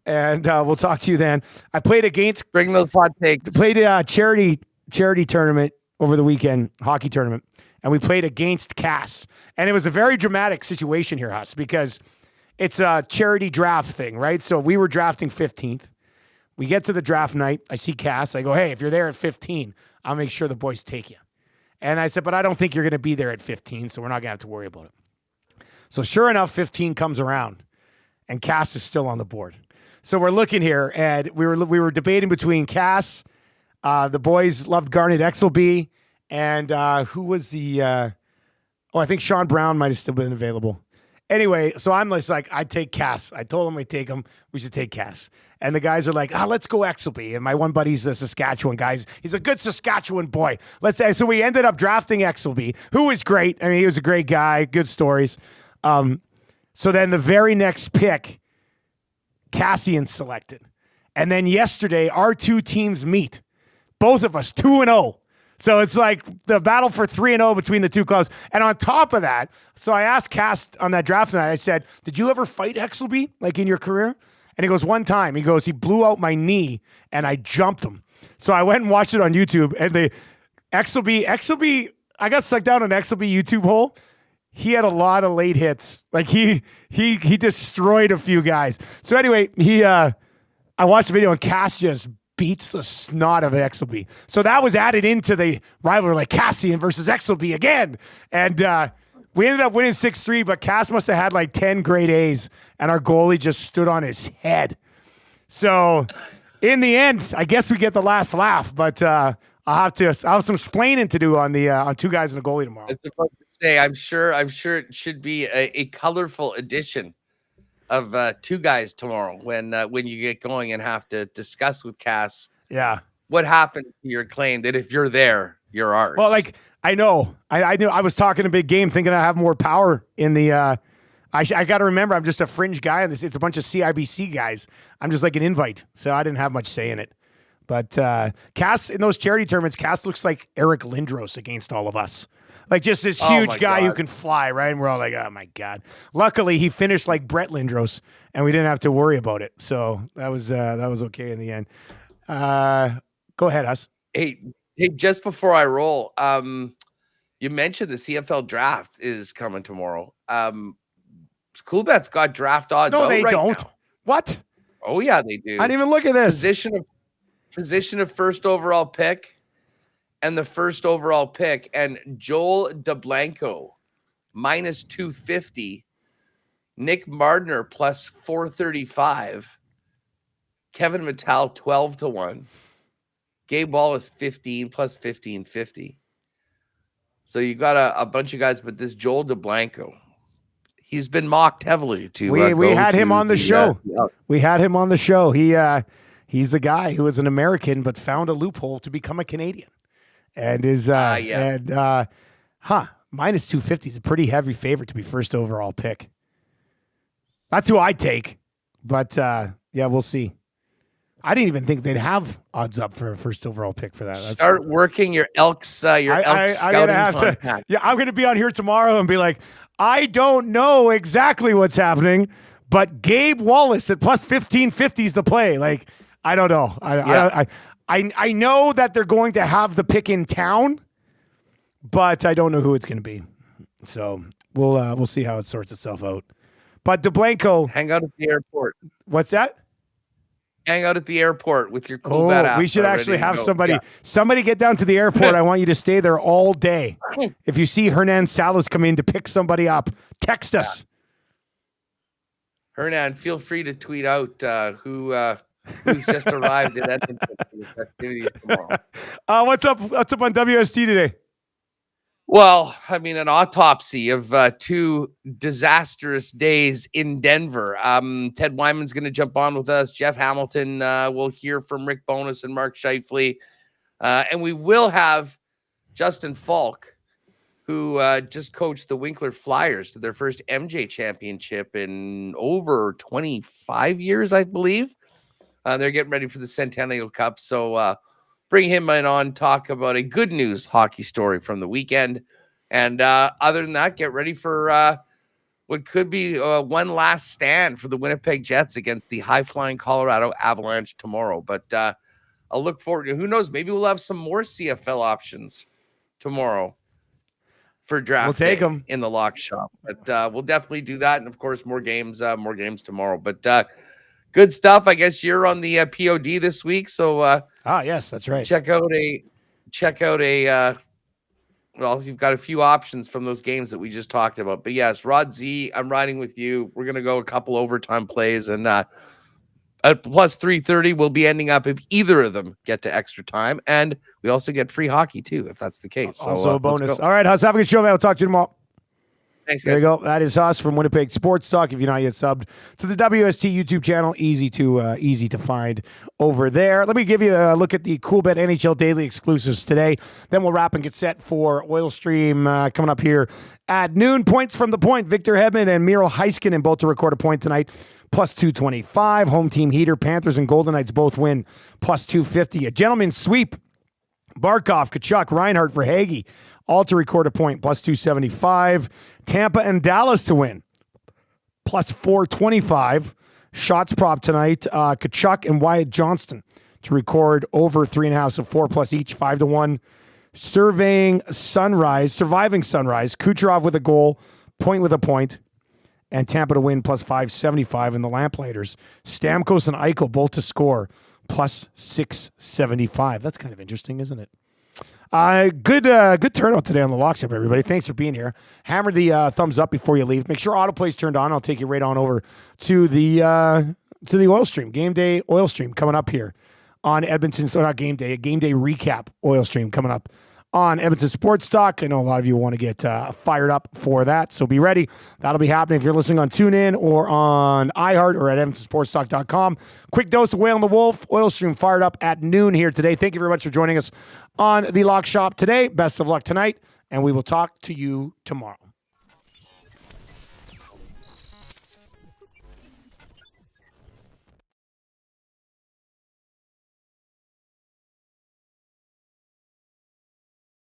Speaker 2: And we'll talk to you then. I played against...
Speaker 3: Bring those hot takes.
Speaker 2: Played a charity tournament over the weekend, hockey tournament. And we played against Cass. And it was a very dramatic situation here, Huss, because it's a charity draft thing, right? So we were drafting 15th. We get to the draft night. I see Cass. I go, hey, if you're there at 15, I'll make sure the boys take you. And I said, but I don't think you're going to be there at 15, so we're not going to have to worry about it. So sure enough, 15 comes around, and Cass is still on the board. So we're looking here, and we were debating between Cass, the boys loved Garnet Exelby, and who was the I think Sean Brown might have still been available. Anyway, so I'm just like, I'd take Cass. I told him we'd take him. We should take Cass. And the guys are like, let's go Exelby. And my one buddy's a Saskatchewan guy. He's a good Saskatchewan boy. So we ended up drafting Exelby, who was great. I mean, he was a great guy, good stories. So then the very next pick, Cassian selected. And then yesterday, our 2 teams meet. Both of us, 2-0. So it's like the battle for 3-0 between the 2 clubs. And on top of that, so I asked Cass on that draft night, I said, did you ever fight Exelby, like in your career? And he goes, one time. He goes, he blew out my knee, and I jumped him. So I went and watched it on YouTube, and the Exelby, I got sucked down an Exelby YouTube hole. He had a lot of late hits. Like he destroyed a few guys. So anyway, I watched the video, and Cass just beats the snot of Exelby. So that was added into the rivalry, like Cassian versus Exelby again. And we ended up winning 6-3, but Cass must have had like 10 grade A's, and our goalie just stood on his head. So in the end, I guess we get the last laugh, but I'll have some explaining to do on the on 2 guys and a goalie tomorrow.
Speaker 3: I was about to say, I'm sure it should be a colorful edition of 2 guys tomorrow when you get going and have to discuss with Cass.
Speaker 2: Yeah.
Speaker 3: What happened to your claim that if you're there, you're ours?
Speaker 2: Well, like, I know. I knew I was talking a big game thinking I have more power in the I got to remember I'm just a fringe guy on this. It's a bunch of CIBC guys. I'm just like an invite. So I didn't have much say in it. But Cass, in those charity tournaments, Cass looks like Eric Lindros against all of us. Like just this huge guy who can fly, right? And we're all like, oh my God. Luckily, he finished like Brett Lindros, and we didn't have to worry about it. So that was okay in the end. Go ahead, Huss.
Speaker 3: Hey, just before I roll, you mentioned the CFL draft is coming tomorrow. Coolbet's got draft odds.
Speaker 2: No, they don't.
Speaker 3: Now.
Speaker 2: What?
Speaker 3: Oh yeah, they do.
Speaker 2: I didn't even look at this.
Speaker 3: Position of first overall pick, and the first overall pick, and Joel DeBlanco minus 250, Nick Mardner plus 435, Kevin Mattel 12-1, Gabe Wallace 15 plus 1550. So you got a bunch of guys, but this Joel DeBlanco, he's been mocked heavily to.
Speaker 2: We had him on the show. We had him on the show. He's a guy who is an American but found a loophole to become a Canadian, and is Minus 250 is a pretty heavy favorite to be first overall pick. That's who I'd take. But, yeah, we'll see. I didn't even think they'd have odds up for a first overall pick for that.
Speaker 3: Start working your Elks scouting contact.
Speaker 2: I'm going to be on here tomorrow and be like, I don't know exactly what's happening, but Gabe Wallace at plus 1550 is the play. Like, I don't know. I know that they're going to have the pick in town, but I don't know who it's going to be. So we'll see how it sorts itself out. But DeBlanco,
Speaker 3: hang out at the airport.
Speaker 2: What's that?
Speaker 3: Hang out at the airport with your Coolbet app.
Speaker 2: We should actually have somebody get down to the airport. I want you to stay there all day. If you see Hernan Salas come in to pick somebody up, text us.
Speaker 3: Hernan, feel free to tweet out who's just arrived in Edmonton for the festivities tomorrow.
Speaker 2: What's up on WST today?
Speaker 3: Well, I mean, an autopsy of 2 disastrous days in Denver. Ted Wyman's going to jump on with us. Jeff Hamilton will hear from Rick Bowness and Mark Scheifele. And we will have Justin Falk, who just coached the Winkler Flyers to their first MJ championship in over 25 years, I believe. They're getting ready for the Centennial Cup. So bring him in on, talk about a good news hockey story from the weekend. And other than that, get ready for what could be one last stand for the Winnipeg Jets against the high-flying Colorado Avalanche tomorrow. But I'll look forward to, who knows, maybe we'll have some more CFL options tomorrow for draft.
Speaker 2: We'll take them
Speaker 3: in the lock shop. But we'll definitely do that. And, of course, more games tomorrow. But good stuff. I guess you're on the POD this week. So
Speaker 2: yes, that's right.
Speaker 3: Check out a well, you've got a few options from those games that we just talked about. But yes, Rod Z, I'm riding with you. We're going to go a couple overtime plays, and at plus 330, we'll be ending up if either of them get to extra time. And we also get free hockey too, if that's the case.
Speaker 2: Also a bonus. All right, Huss, have a good show, man. We'll talk to you tomorrow.
Speaker 3: Thanks, guys.
Speaker 2: There you go. That is us from Winnipeg Sports Talk. If you're not yet subbed to the WST YouTube channel, easy to find over there. Let me give you a look at the Coolbet NHL Daily exclusives today. Then we'll wrap and get set for Oil Stream coming up here at noon. Points from the point. Victor Hedman and Miro Heiskanen both to record a point tonight. Plus 225. Home team heater. Panthers and Golden Knights both win. Plus 250. A gentleman's sweep. Barkov, Kachuk, Reinhart for Hagee. All to record a point, plus 275. Tampa and Dallas to win, plus 425. Shots prop tonight, Kachuk and Wyatt Johnston to record over 3.5, so 4 plus each, 5-1. Surviving Sunrise, Kucherov with a goal, point with a point, and Tampa to win, plus 575. And the Lamplighters, Stamkos and Eichel both to score, plus 675. That's kind of interesting, isn't it? Good turnout today on the Lock Shop, everybody. Thanks for being here. Hammer the thumbs up before you leave. Make sure autoplay's turned on. I'll take you right on over to the Oil Stream game day Oil Stream coming up here on Edmonton. So not game day, a game day recap Oil Stream coming up on Edmonton Sports Talk. I know a lot of you want to get fired up for that, so be ready. That'll be happening if you're listening on TuneIn or on iHeart or at EdmontonSportsTalk.com. Quick dose of Whale and the Wolf. Oil Stream fired up at noon here today. Thank you very much for joining us on the Lock Shop today. Best of luck tonight, and we will talk to you tomorrow.